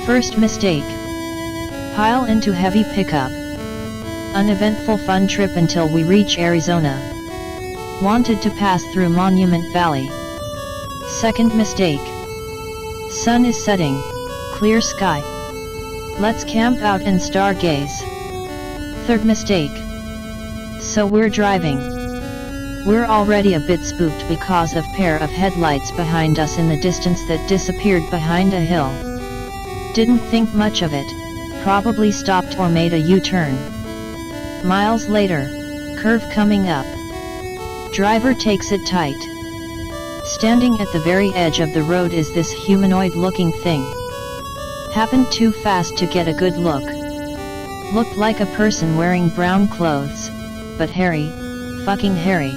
First mistake. Pile into heavy pickup. Uneventful fun trip until we reach Arizona. Wanted to pass through Monument Valley. Second mistake. Sun is setting, clear sky. Let's camp out and stargaze. Third mistake. So we're driving. We're already a bit spooked because of pair of headlights behind us in the distance that disappeared behind a hill. Didn't think much of it, probably stopped or made a U-turn. Miles later, curve coming up. Driver takes it tight. Standing at the very edge of the road is this humanoid-looking thing. Happened too fast to get a good look. Looked like a person wearing brown clothes, but hairy, fucking hairy.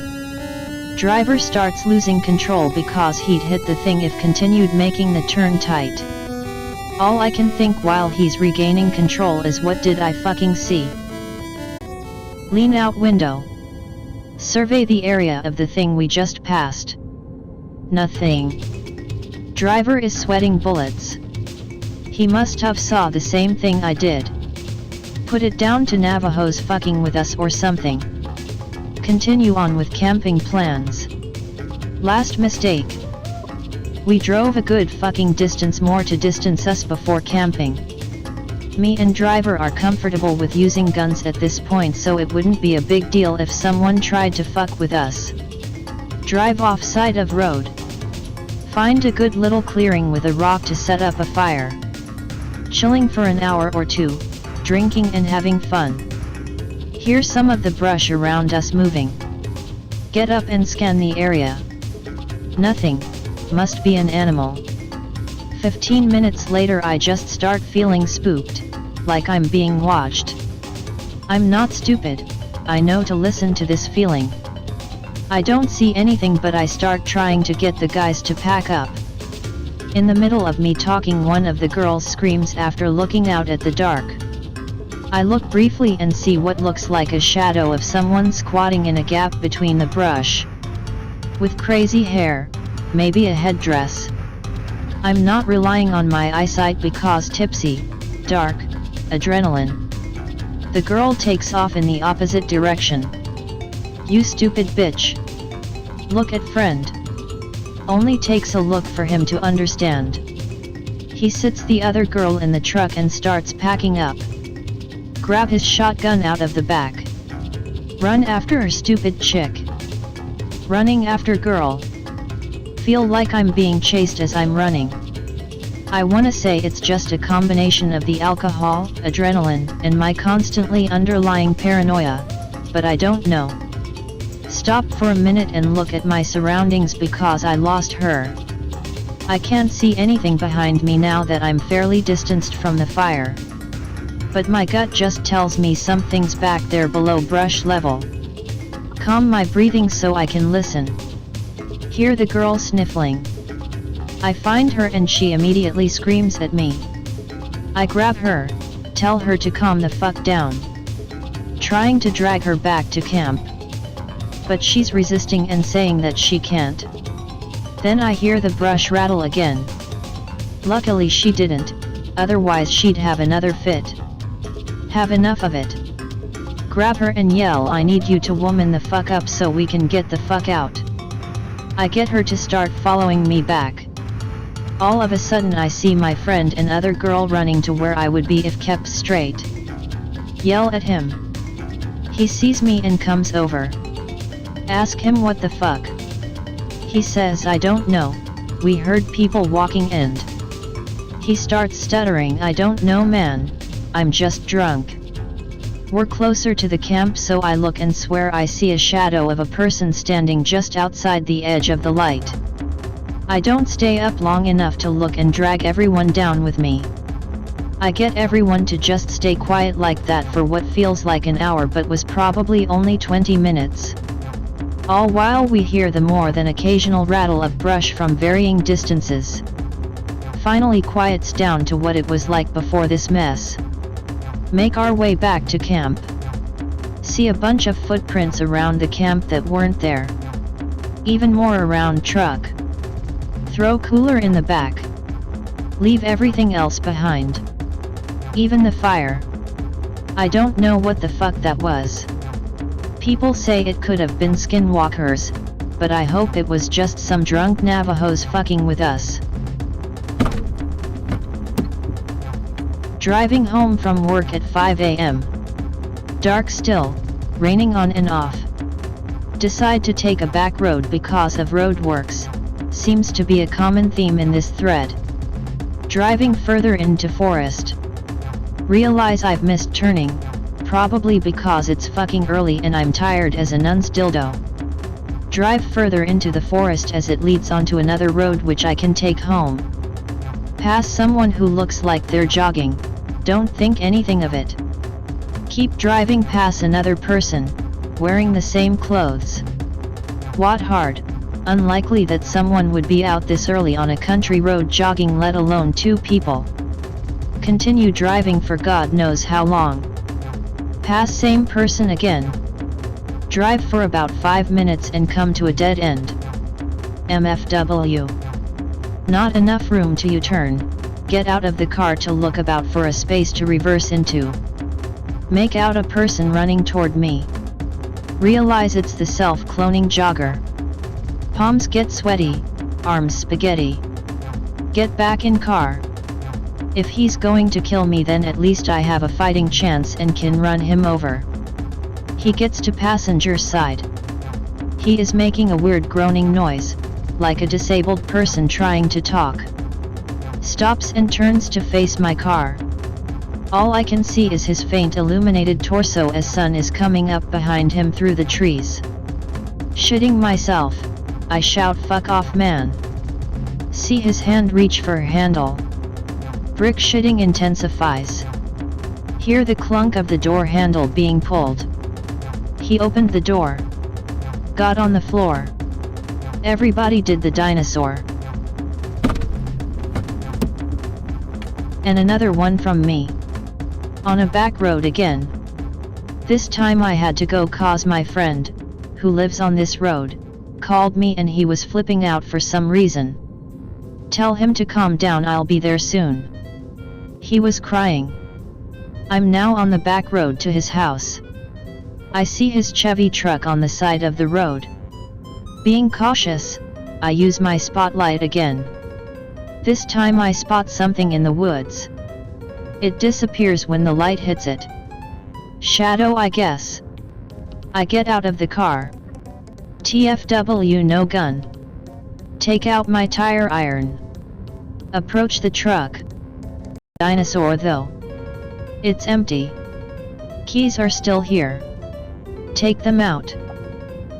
Driver starts losing control because he'd hit the thing if continued making the turn tight. All I can think while he's regaining control is, what did I fucking see? Lean out window. Survey the area of the thing we just passed. Nothing. Driver is sweating bullets. He must have saw the same thing I did. Put it down to Navajos fucking with us or something. Continue on with camping plans. Last mistake. We drove a good fucking distance more to distance us before camping. Me and driver are comfortable with using guns at this point, so it wouldn't be a big deal if someone tried to fuck with us. Drive off side of road. Find a good little clearing with a rock to set up a fire. Chilling for an hour or two, drinking and having fun. Hear some of the brush around us moving. Get up and scan the area. Nothing, must be an animal. 15 minutes later I just start feeling spooked, like I'm being watched. I'm not stupid, I know to listen to this feeling. I don't see anything, but I start trying to get the guys to pack up. In the middle of me talking, one of the girls screams after looking out at the dark. I look briefly and see what looks like a shadow of someone squatting in a gap between the brush. With crazy hair, maybe a headdress. I'm not relying on my eyesight because tipsy, dark, adrenaline. The girl takes off in the opposite direction. You stupid bitch. Look at friend. Only takes a look for him to understand. He sits the other girl in the truck and starts packing up. Grab his shotgun out of the back. Run after her, stupid chick. Running after girl. Feel like I'm being chased as I'm running. I wanna say it's just a combination of the alcohol, adrenaline, and my constantly underlying paranoia, but I don't know. Stop for a minute and look at my surroundings because I lost her. I can't see anything behind me now that I'm fairly distanced from the fire. But my gut just tells me something's back there below brush level. Calm my breathing so I can listen. Hear the girl sniffling. I find her and she immediately screams at me. I grab her, tell her to calm the fuck down. Trying to drag her back to camp. But she's resisting and saying that she can't. Then I hear the brush rattle again. Luckily she didn't, otherwise she'd have another fit. Have enough of it. Grab her and yell, I need you to woman the fuck up so we can get the fuck out. I get her to start following me back. All of a sudden I see my friend and other girl running to where I would be if kept straight. Yell at him. He sees me and comes over. Ask him what the fuck. He says I don't know, we heard people walking and. He starts stuttering, I don't know man, I'm just drunk. We're closer to the camp so I look and swear I see a shadow of a person standing just outside the edge of the light. I don't stay up long enough to look and drag everyone down with me. I get everyone to just stay quiet like that for what feels like an hour but was probably only 20 minutes. All while we hear the more than occasional rattle of brush from varying distances. Finally quiets down to what it was like before this mess. Make our way back to camp. See a bunch of footprints around the camp that weren't there. Even more around truck. Throw cooler in the back. Leave everything else behind. Even the fire. I don't know what the fuck that was. People say it could have been skinwalkers, but I hope it was just some drunk Navajos fucking with us. Driving home from work at 5 a.m. Dark still, raining on and off. Decide to take a back road because of roadworks, seems to be a common theme in this thread. Driving further into forest. Realize I've missed turning, probably because it's fucking early and I'm tired as a nun's dildo. Drive further into the forest as it leads onto another road which I can take home. Pass someone who looks like they're jogging, don't think anything of it. Keep driving past another person, wearing the same clothes. What hard, unlikely that someone would be out this early on a country road jogging, let alone two people. Continue driving for God knows how long. Pass same person again. Drive for about 5 minutes and come to a dead end. MFW. Not enough room to U-turn, get out of the car to look about for a space to reverse into. Make out a person running toward me. Realize it's the self-cloning jogger. Palms get sweaty, arms spaghetti. Get back in car. If he's going to kill me, then at least I have a fighting chance and can run him over. He gets to passenger side. He is making a weird groaning noise, like a disabled person trying to talk. Stops and turns to face my car. All I can see is his faint illuminated torso as sun is coming up behind him through the trees. Shitting myself, I shout, "Fuck off, man." See his hand reach for a handle. Brick shitting intensifies. Hear the clunk of the door handle being pulled. He opened the door. Got on the floor. Everybody did the dinosaur. And another one from me. On a back road again. This time I had to go cause my friend, who lives on this road, called me and he was flipping out for some reason. Tell him to calm down, I'll be there soon. He was crying. I'm now on the back road to his house. I see his Chevy truck on the side of the road. Being cautious, I use my spotlight again. This time I spot something in the woods. It disappears when the light hits it. Shadow, I guess. I get out of the car. TFW, no gun. Take out my tire iron. Approach the truck. Dinosaur though. It's empty. Keys are still here. Take them out.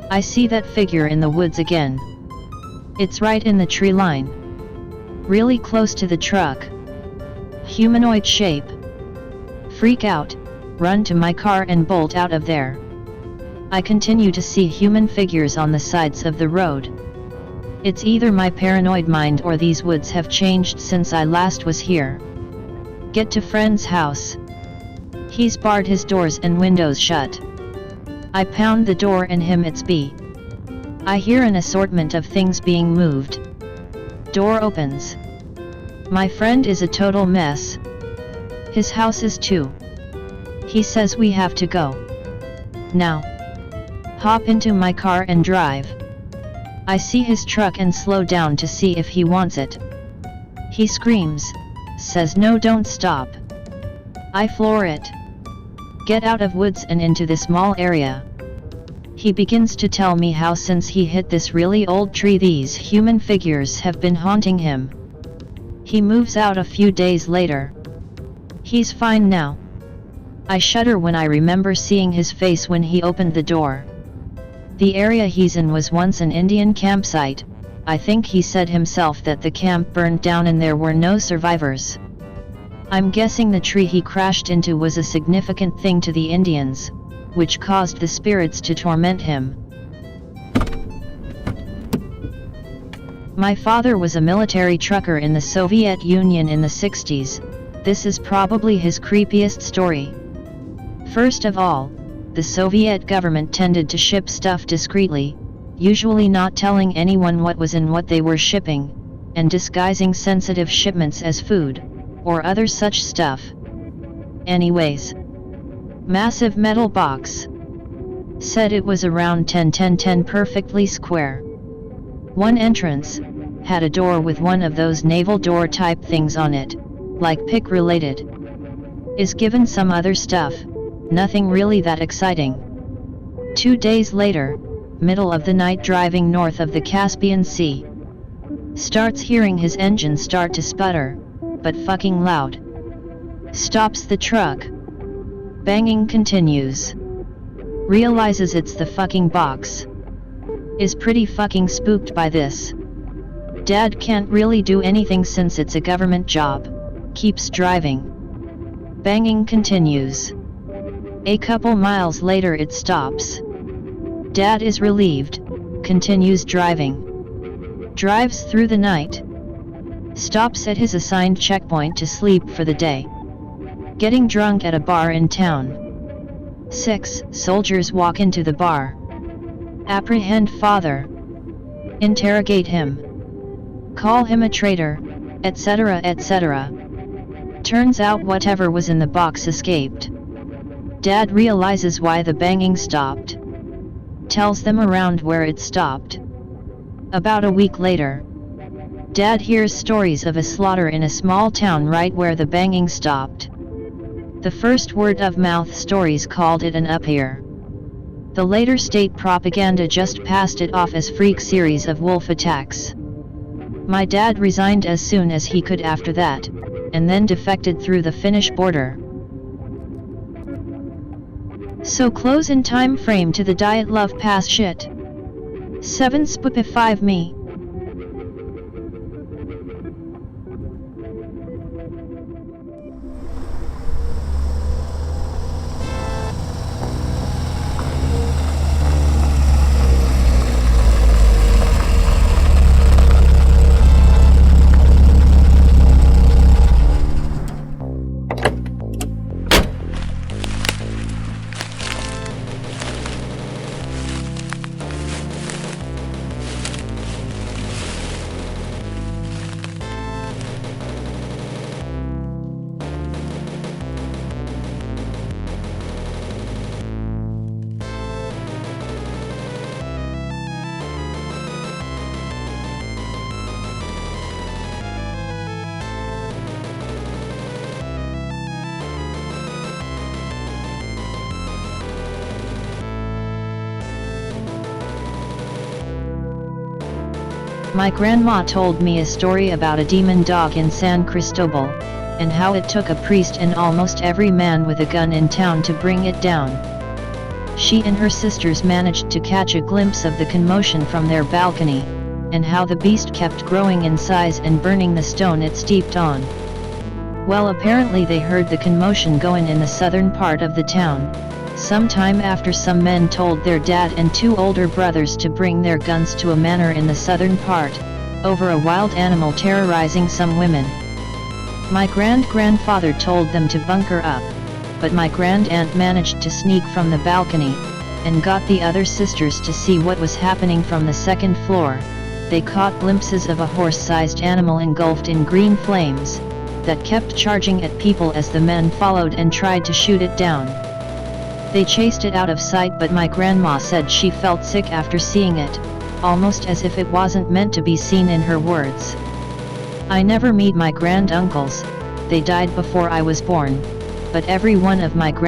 I see that figure in the woods again. It's right in the tree line. Really close to the truck. Humanoid shape. Freak out, run to my car and bolt out of there. I continue to see human figures on the sides of the road. It's either my paranoid mind or these woods have changed since I last was here. Get to friend's house. He's barred his doors and windows shut. I pound the door and him it's B. I hear an assortment of things being moved. Door opens. My friend is a total mess. His house is too. He says we have to go. Now. Hop into my car and drive. I see his truck and slow down to see if he wants it. He screams, says no, don't stop. I floor it. Get out of woods and into this small area. He begins to tell me how since he hit this really old tree these human figures have been haunting him. He moves out a few days later. He's fine now. I shudder when I remember seeing his face when he opened the door. The area he's in was once an Indian campsite. I think he said himself that the camp burned down and there were no survivors. I'm guessing the tree he crashed into was a significant thing to the Indians, which caused the spirits to torment him. My father was a military trucker in the Soviet Union in the 60s. This is probably his creepiest story. First of all, the Soviet government tended to ship stuff discreetly, usually not telling anyone what was in what they were shipping. and disguising sensitive shipments as food, or other such stuff. Anyways. Massive metal box. Said it was around 10 perfectly square. One entrance, had a door with one of those naval door type things on it, like pick related. Is given some other stuff, nothing really that exciting. 2 days later, middle of the night driving north of the Caspian Sea. Starts hearing his engine start to sputter, but fucking loud. Stops the truck. Banging continues. Realizes it's the fucking box. Is pretty fucking spooked by this. Dad can't really do anything since it's a government job. Keeps driving. Banging continues. A couple miles later it stops. Dad is relieved, continues driving. Drives through the night. Stops at his assigned checkpoint to sleep for the day. Getting drunk at a bar in town. 6 soldiers walk into the bar. Apprehend father. Interrogate him. Call him a traitor, etc. etc. Turns out whatever was in the box escaped. Dad realizes why the banging stopped. Tells them around where it stopped. About a week later, Dad hears stories of a slaughter in a small town right where the banging stopped. The first word-of-mouth stories called it an up-here. The later state propaganda just passed it off as freak series of wolf attacks. My dad resigned as soon as he could after that, and then defected through the Finnish border. So close in time frame to the diet love pass shit. 7 spupify me. My grandma told me a story about a demon dog in San Cristobal, and how it took a priest and almost every man with a gun in town to bring it down. She and her sisters managed to catch a glimpse of the commotion from their balcony, and how the beast kept growing in size and burning the stone it steeped on. Well, apparently they heard the commotion going in the southern part of the town. Sometime after, some men told their dad and 2 older brothers to bring their guns to a manor in the southern part, over a wild animal terrorizing some women. My grandfather told them to bunker up, but my grandaunt managed to sneak from the balcony, and got the other sisters to see what was happening from the 2nd floor. They caught glimpses of a horse-sized animal engulfed in green flames, that kept charging at people as the men followed and tried to shoot it down. They chased it out of sight, but my grandma said she felt sick after seeing it, almost as if it wasn't meant to be seen, in her words. I never meet my granduncles, they died before I was born, but every one of my